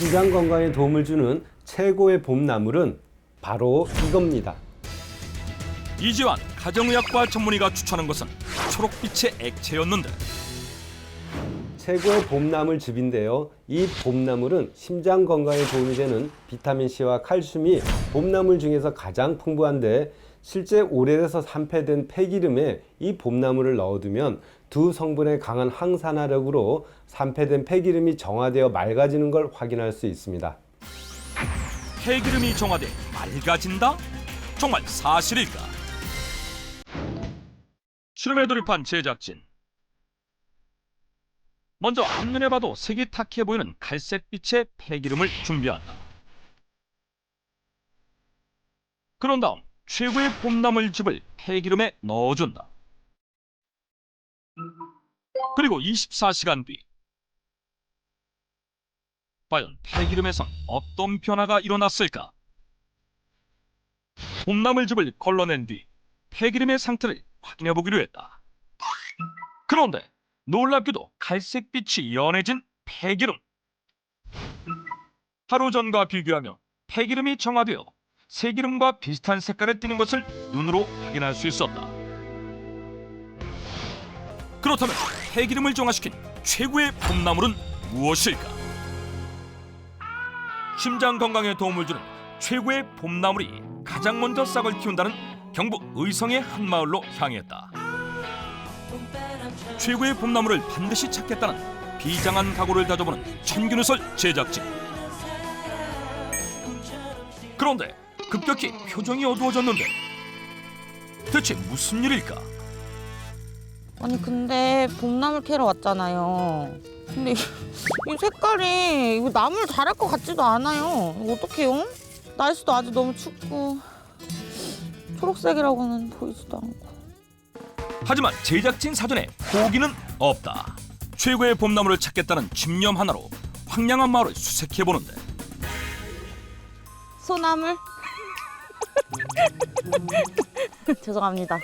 심장 건강에 도움을 주는 최고의 봄나물은 바로 이겁니다. 이지환 가정의학과 전문의가 추천한 것은 초록빛의 액체였는데 최고의 봄나물즙인데요. 이 봄나물은 심장 건강에 도움이 되는 비타민C와 칼슘이 봄나물 중에서 가장 풍부한데 실제 오래돼서 산패된 폐기름에 이 봄나물을 넣어두면 두 성분의 강한 항산화력으로 산패된 폐기름이 정화되어 맑아지는 걸 확인할 수 있습니다. 폐기름이 정화돼 맑아진다? 정말 사실일까? 실험에 돌입한 제작진. 먼저 앞눈에 봐도 색이 탁해 보이는 갈색빛의 폐기름을 준비한다. 그런 다음 최고의 봄나물즙을 폐기름에 넣어준다. 그리고 24시간 뒤. 과연 폐기름에선 어떤 변화가 일어났을까? 봄나물즙을 걸러낸 뒤 폐기름의 상태를 확인해 보기로 했다. 그런데 놀랍게도 갈색빛이 연해진 폐기름. 하루 전과 비교하며 폐기름이 정화되어 새기름과 비슷한 색깔에 띄는 것을 눈으로 확인할 수 있었다. 그렇다면 폐기름을 정화시킨 최고의 봄나물은 무엇일까? 심장 건강에 도움을 주는 최고의 봄나물이 가장 먼저 싹을 틔운다는 경북 의성의 한 마을로 향했다. 최고의 봄나물을 반드시 찾겠다는 비장한 각오를 다져보는 천균우설 제작진. 그런데 급격히 표정이 어두워졌는데 대체 무슨 일일까? 아니 근데 봄나물 캐러 왔잖아요. 근데 이 색깔이 이거 나물 자랄 것 같지도 않아요. 이거 어떡해요? 날씨도 아직 너무 춥고 초록색이라고는 보이지도 않고. 하지만 제작진 사전에 포기는 없다. 최고의 봄나물을 찾겠다는 집념 하나로 황량한 마을을 수색해보는데 소나물? 죄송합니다.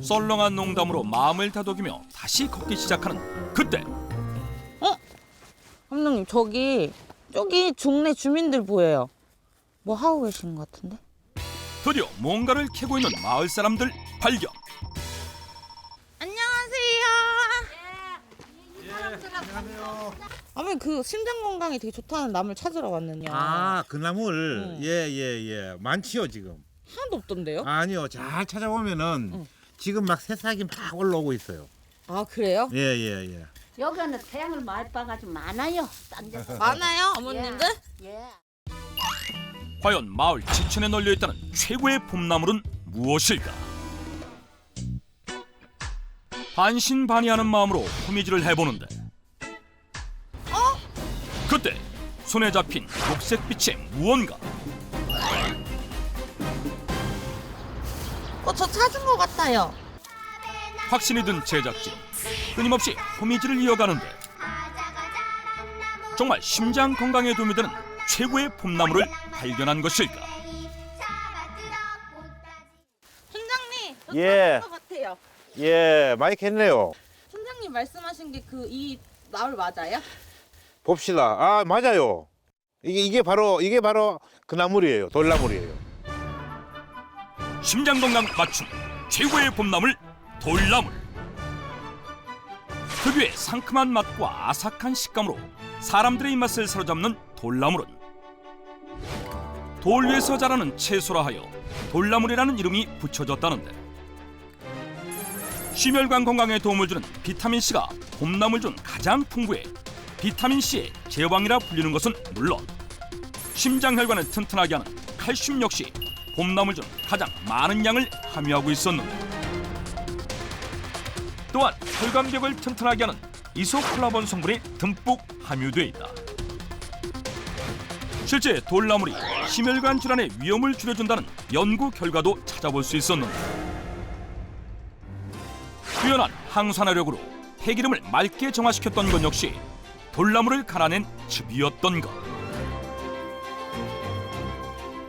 썰렁한 농담으로 마음을 다독이며 다시 걷기 시작하는 그때 감독님 저기 중내 주민들 보여요. 뭐 하고 계시는 것 같은데? 드디어 뭔가를 캐고 있는 마을 사람들 발견. 안녕하세요. 아버님 그 심장 건강에 되게 좋다는 나물 찾으러 왔는요. 아, 그 나물 예. 많지요, 지금. 하나도 없던데요? 아니요. 잘 찾아보면은 지금 막 새싹이 막 올라오고 있어요. 아 그래요? 예. 여기는 태양을 많이 봐가지고 많아요. 딴 데서. 많아요, 어머님들? 예. 과연 마을 지천에 널려있다는 최고의 봄나물은 무엇일까? 반신반의하는 마음으로 호미질을 해보는데 그때 손에 잡힌 녹색빛의 무언가. 저 찾은 것 같아요. 확신이 든 제작진 끊임없이 호미질을 이어가는데 정말 심장 건강에 도움이 되는 최고의 봄나물을 발견한 것일까? 팀장님, 저 예. 찾은 것 같아요. 예, 많이 캤네요. 팀장님 말씀하신 게 이 나물 맞아요? 봅시다. 아, 맞아요. 이게 바로 그 나물이에요. 돌나물이에요. 심장 건강 맞춤 최고의 봄나물 돌나물. 특유의 상큼한 맛과 아삭한 식감으로 사람들의 입맛을 사로잡는 돌나물은 돌 위에서 자라는 채소라 하여 돌나물이라는 이름이 붙여졌다는데 심혈관 건강에 도움을 주는 비타민C가 봄나물 중 가장 풍부해 비타민C의 제왕이라 불리는 것은 물론 심장혈관을 튼튼하게 하는 칼슘 역시 봄나물 중 가장 많은 양을 함유하고 있었는데 또한 혈관벽을 튼튼하게 하는 이소콜라본 성분이 듬뿍 함유돼 있다. 실제 돌나물이 심혈관 질환의 위험을 줄여준다는 연구 결과도 찾아볼 수 있었는데 뛰어난 항산화력으로 폐기름을 맑게 정화시켰던 것 역시 돌나물을 갈아낸 즙이었던 것.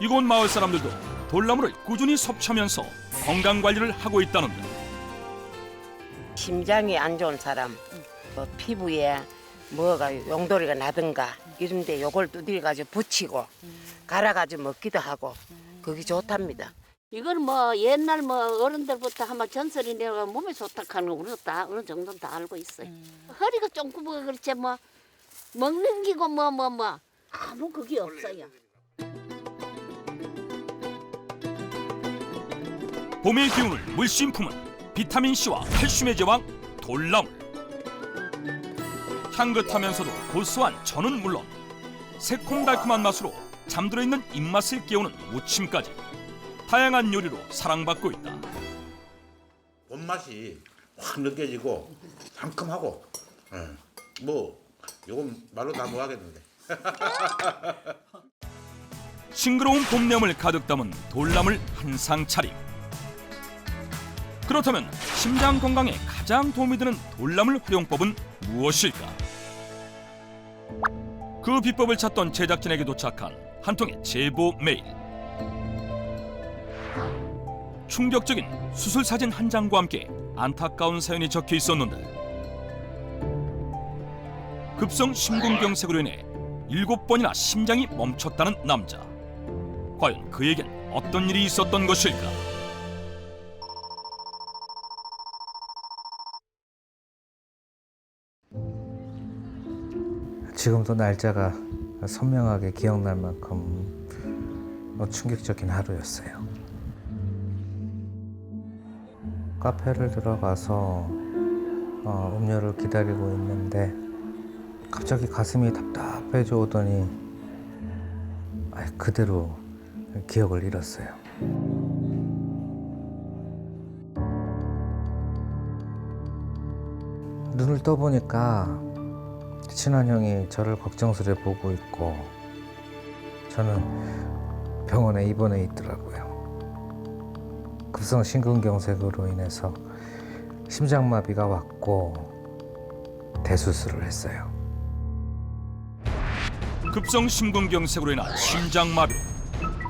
이곳 마을 사람들도 돌나물을 꾸준히 섭취하면서 건강관리를 하고 있다는데 심장이 안 좋은 사람, 피부에 뭐가 용돌이가 나든가 이런데 요걸 두들겨가지고 붙이고 갈아가지고 먹기도 하고 그게 좋답니다. 이건 뭐 옛날 뭐 어른들부터 한번 전설이 내가 몸에 좋다 하는 거 우리도 다 어느 정도는 다 알고 있어요. 허리가 좀 굽어 그렇지 뭐 먹는 기고 뭐 아무 그게 없어요. 봄의 기운을 물씬 품은 비타민C와 칼슘의 제왕 돌나물. 향긋하면서도 고소한 전은 물론 새콤달콤한 맛으로 잠들어 있는 입맛을 깨우는 무침까지 다양한 요리로 사랑받고 있다. 봄맛이 확 느껴지고 상큼하고 뭐 요건 말로 다 못하겠는데. 싱그러운 봄내음을 가득 담은 돌나물 한 상 차림. 그렇다면 심장 건강에 가장 도움이 되는 돌나물 활용법은 무엇일까? 그 비법을 찾던 제작진에게 도착한 한 통의 제보 메일. 충격적인 수술 사진 한 장과 함께 안타까운 사연이 적혀 있었는데 급성 심근경색으로 인해 7번이나 심장이 멈췄다는 남자. 과연 그에겐 어떤 일이 있었던 것일까? 지금도 날짜가 선명하게 기억날 만큼 충격적인 하루였어요. 카페를 들어가서 음료를 기다리고 있는데 갑자기 가슴이 답답해져 오더니 그대로 기억을 잃었어요. 눈을 떠보니까 친한 형이 저를 걱정스레 보고 있고 저는 병원에 입원해 있더라고요. 급성 심근경색으로 인해서 심장마비가 왔고 대수술을 했어요. 급성 심근경색으로 인한 심장마비로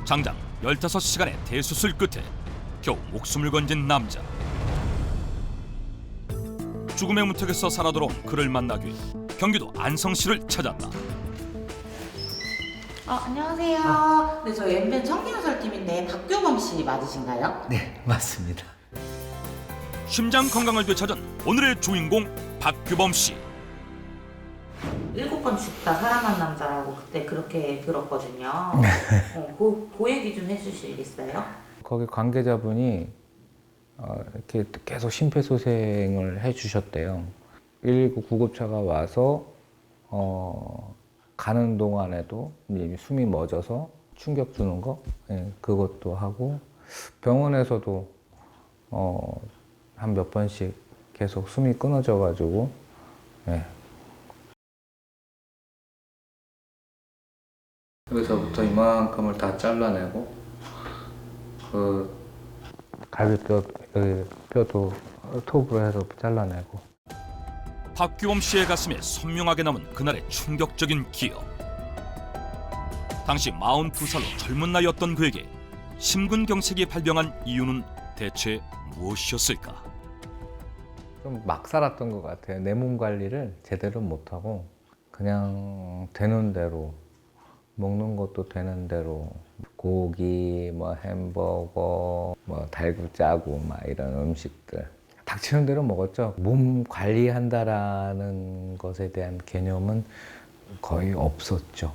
장장 15시간의 대수술 끝에 겨우 목숨을 건진 남자. 죽음의 문턱에서 살아 돌아온 그를 만나기 위해 경기도 안성시를 찾았다. 안녕하세요. 네, 저 엠벤 청기누설팀인데 박규범 씨 맞으신가요? 네, 맞습니다. 심장 건강을 되찾은 오늘의 주인공 박규범 씨. 7번 죽다 살아난 남자라고 그때 그렇게 들었거든요. 그 얘기 좀 해주시겠어요? 거기 관계자분이 이렇게 계속 심폐소생을 해주셨대요. 119 구급차가 와서 가는 동안에도 이제 숨이 멎어서 충격 주는 거, 그것도 하고 병원에서도 한 몇 번씩 계속 숨이 끊어져가지고 여기서부터 이만큼을 다 잘라내고 그 갈비뼈 여기 뼈도 톱으로 해서 잘라내고. 박규범 씨의 가슴에 선명하게 남은 그날의 충격적인 기억. 당시 42살로 젊은 나이였던 그에게 심근경색이 발병한 이유는 대체 무엇이었을까? 좀 막 살았던 것 같아요. 내 몸 관리를 제대로 못하고 그냥 되는 대로 먹는 것도 되는 대로 고기, 뭐 햄버거, 뭐 달구짜고 막 이런 음식들 닥치는 대로 먹었죠. 몸 관리한다라는 것에 대한 개념은 거의 없었죠.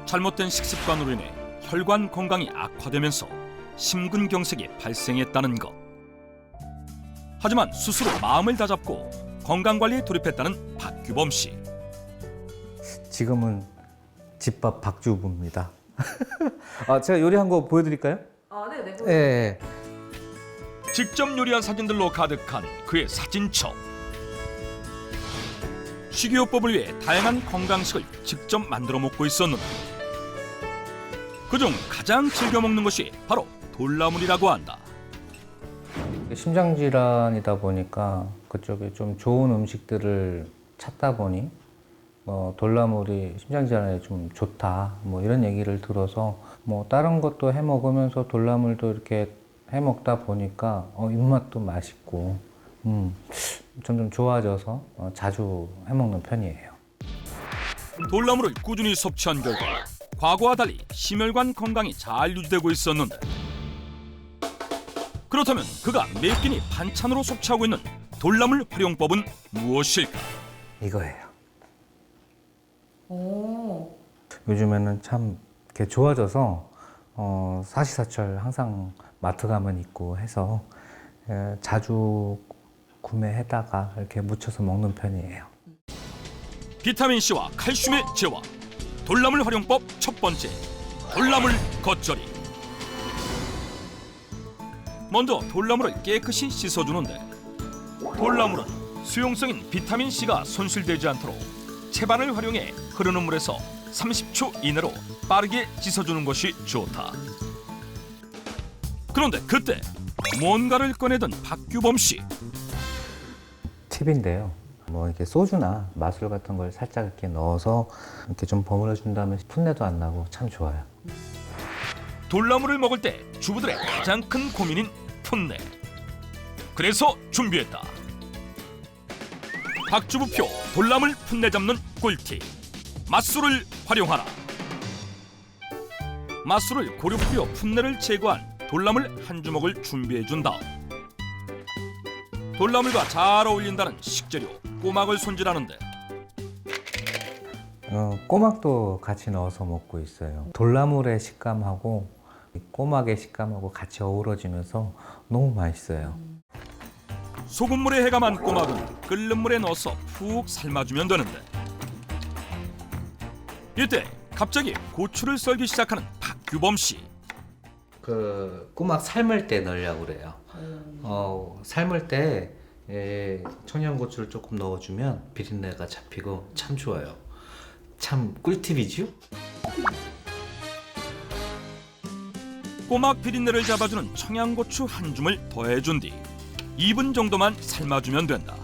잘못된 식습관으로 인해 혈관 건강이 악화되면서 심근경색이 발생했다는 것. 하지만 스스로 마음을 다잡고 건강관리에 돌입했다는 박규범 씨. 지금은 집밥 박주부입니다. 제가 요리한 거 보여드릴까요? 네네. 네. 직접 요리한 사진들로 가득한 그의 사진첩. 식이요법을 위해 다양한 건강식을 직접 만들어 먹고 있었는데 그중 가장 즐겨 먹는 것이 바로 돌나물이라고 한다. 심장질환이다 보니까 그쪽에 좀 좋은 음식들을 찾다 보니 돌나물이 심장질환에 좀 좋다 뭐 이런 얘기를 들어서 뭐 다른 것도 해 먹으면서 돌나물도 이렇게 해 먹다 보니까 입맛도 맛있고 점점 좋아져서 자주 해먹는 편이에요. 돌나무를 꾸준히 섭취한 결과 과거와 달리 심혈관 건강이 잘 유지되고 있었는데, 그렇다면 그가 매 끼니 반찬으로 섭취하고 있는 돌나물 활용법은 무엇일까? 이거예요. 오. 요즘에는 참 이렇게 좋아져서 사시사철 항상 마트 가면 있고 해서 자주 구매해다가 이렇게 무쳐서 먹는 편이에요. 비타민C와 칼슘의 제왕, 돌나물 활용법 첫 번째, 돌나물 겉절이. 먼저 돌나물을 깨끗이 씻어주는데, 돌나물은 수용성인 비타민C가 손실되지 않도록 채반을 활용해 흐르는 물에서 30초 이내로 빠르게 씻어주는 것이 좋다. 그런데 그때 뭔가를 꺼내던 박규범 씨. 팁인데요. 뭐 이렇게 소주나 마술 같은 걸 살짝 이렇게 넣어서 이렇게 좀 버무려 준다면 풋내도 안 나고 참 좋아요. 돌나물을 먹을 때 주부들의 가장 큰 고민인 풋내. 그래서 준비했다. 박주부표 돌나물 풋내 잡는 꿀팁. 맛술을 활용하라. 맛술을 고루 뿌려 풋내를 제거한 돌나물 한 주먹을 준비해 준 다음, 돌나물과 잘 어울린다는 식재료 꼬막을 손질하는데, 꼬막도 같이 넣어서 먹고 있어요. 돌나물의 식감하고 이 꼬막의 식감하고 같이 어우러지면서 너무 맛있어요. 소금물에 해감한 꼬막은 끓는 물에 넣어서 푹 삶아주면 되는데, 이때 갑자기 고추를 썰기 시작하는 박규범 씨. 그 꼬막 삶을 때 넣으려고 그래요. 삶을 때 청양고추를 조금 넣어주면 비린내가 잡히고 참 좋아요. 참 꿀팁이죠? 꼬막 비린내를 잡아주는 청양고추 한 줌을 더해준 뒤 2분 정도만 삶아주면 된다.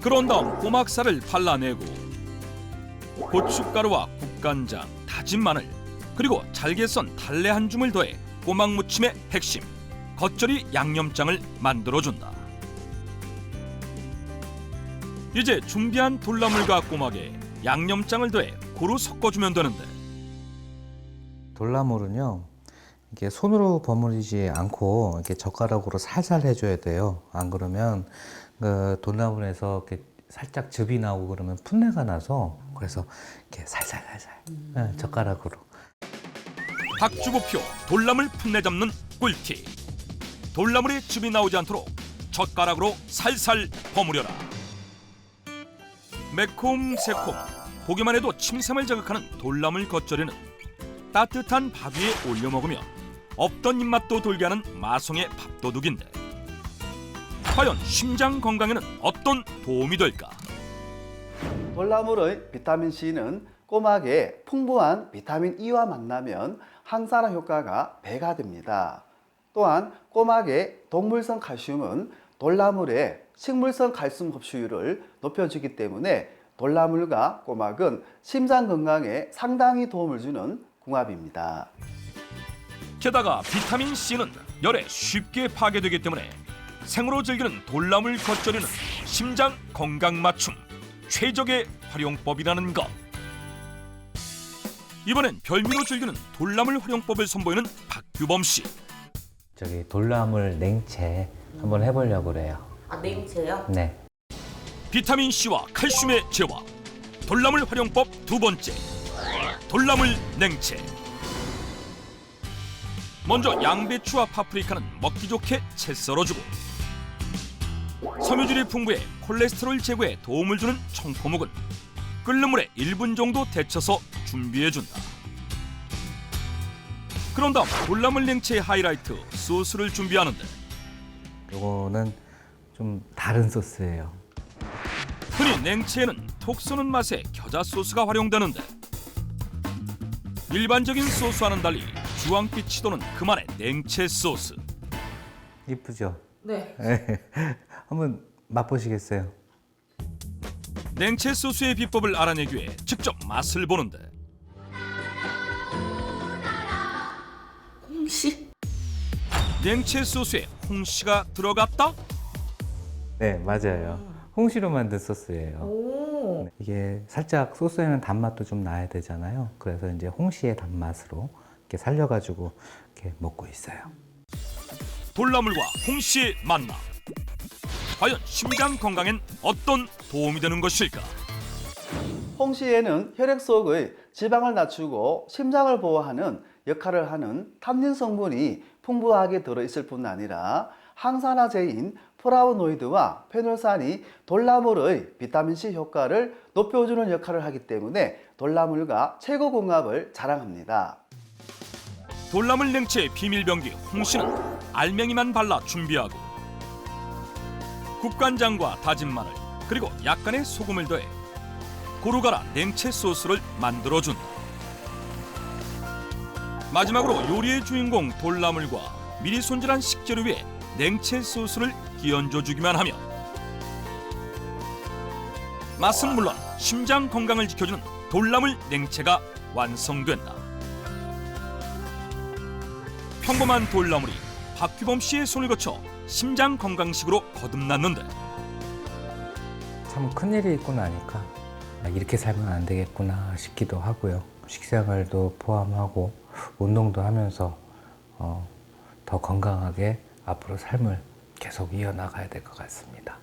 그런 다음 꼬막살을 발라내고 고춧가루와 국간장, 다진 마늘, 그리고 잘게 썬 달래 한 줌을 더해 꼬막 무침의 핵심, 겉절이 양념장을 만들어준다. 이제 준비한 돌나물과 꼬막에 양념장을 더해 고루 섞어주면 되는데, 돌나물은요, 이게 손으로 버무리지 않고 이렇게 젓가락으로 살살 해줘야 돼요. 안 그러면 그 돌나물에서 이렇게 살짝 즙이 나오고 그러면 풋내가 나서, 그래서 이렇게 살살살살 젓가락으로. 박주부표 돌나물 풋내 잡는 꿀팁. 돌나물에 즙이 나오지 않도록 젓가락으로 살살 버무려라. 매콤 새콤, 보기만 해도 침샘을 자극하는 돌나물 겉절이는 따뜻한 밥 위에 올려 먹으면 없던 입맛도 돌게 하는 마성의 밥도둑인데, 과연 심장 건강에는 어떤 도움이 될까? 돌나물의 비타민C는 꼬막에 풍부한 비타민 E와 만나면 항산화 효과가 배가 됩니다. 또한 꼬막의 동물성 칼슘은 돌나물의 식물성 칼슘 흡수율을 높여주기 때문에 돌나물과 꼬막은 심장 건강에 상당히 도움을 주는 궁합입니다. 게다가 비타민C는 열에 쉽게 파괴되기 때문에 생으로 즐기는 돌나물 겉절이는 심장 건강 맞춤 최적의 활용법이라는 것. 이번엔 별미로 즐기는 돌나물 활용법을 선보이는 박규범 씨. 저기 돌나물 냉채 한번 해보려고 그래요. 아, 냉채요? 네. 비타민C와 칼슘의 제왕, 돌나물 활용법 두 번째, 돌나물 냉채. 먼저 양배추와 파프리카는 먹기 좋게 채 썰어주고, 섬유질이 풍부해 콜레스테롤 제거에 도움을 주는 청포묵은 끓는 물에 1분 정도 데쳐서 준비해준다. 그런 다음 돌나물 냉채의 하이라이트 소스를 준비하는데, 요거는 좀 다른 소스예요. 흔히 냉채에는 톡 쏘는 맛의 겨자 소스가 활용되는데, 일반적인 소스와는 달리 주황빛이 도는 그만의 냉채 소스. 이쁘죠? 네. 한번 맛보시겠어요? 냉채 소스의 비법을 알아내기 위해 직접 맛을 보는데, 홍시. 냉채 소스에 홍시가 들어갔다? 네, 맞아요. 홍시로 만든 소스예요. 오. 이게 살짝 소스에는 단맛도 좀 나야 되잖아요. 그래서 이제 홍시의 단맛으로 이렇게 살려가지고 이렇게 먹고 있어요. 돌나물과 홍시의 만남. 과연 심장 건강엔 어떤 도움이 되는 것일까? 홍시에는 혈액 속의 지방을 낮추고 심장을 보호하는 역할을 하는 탄닌 성분이 풍부하게 들어있을 뿐 아니라 항산화제인 플라보노이드와 페놀산이 돌나물의 비타민C 효과를 높여주는 역할을 하기 때문에 돌나물과 최고 궁합을 자랑합니다. 돌나물 냉채의 비밀병기 홍시는 알맹이만 발라 준비하고 국간장과 다진 마늘 그리고 약간의 소금을 더해 고루가라 냉채 소스를 만들어준다. 마지막으로 요리의 주인공 돌나물과 미리 손질한 식재료 위에 냉채 소스를 끼얹어주기만 하면 맛은 물론 심장 건강을 지켜주는 돌나물 냉채가 완성된다. 평범한 돌나물이 박규범 씨의 손을 거쳐 심장 건강식으로 거듭났는데 참 큰일이 있고 나니까 이렇게 살면 안 되겠구나 싶기도 하고요. 식생활도 포함하고 운동도 하면서 더 건강하게 앞으로 삶을 계속 이어나가야 될 것 같습니다.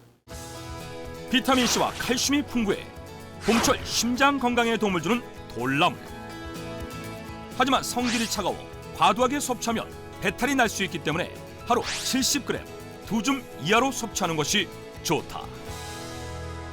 비타민C와 칼슘이 풍부해 봄철 심장 건강에 도움을 주는 돌나물. 하지만 성질이 차가워 과도하게 섭취하면 배탈이 날 수 있기 때문에 하루 70g, 2줌 이하로 섭취하는 것이 좋다.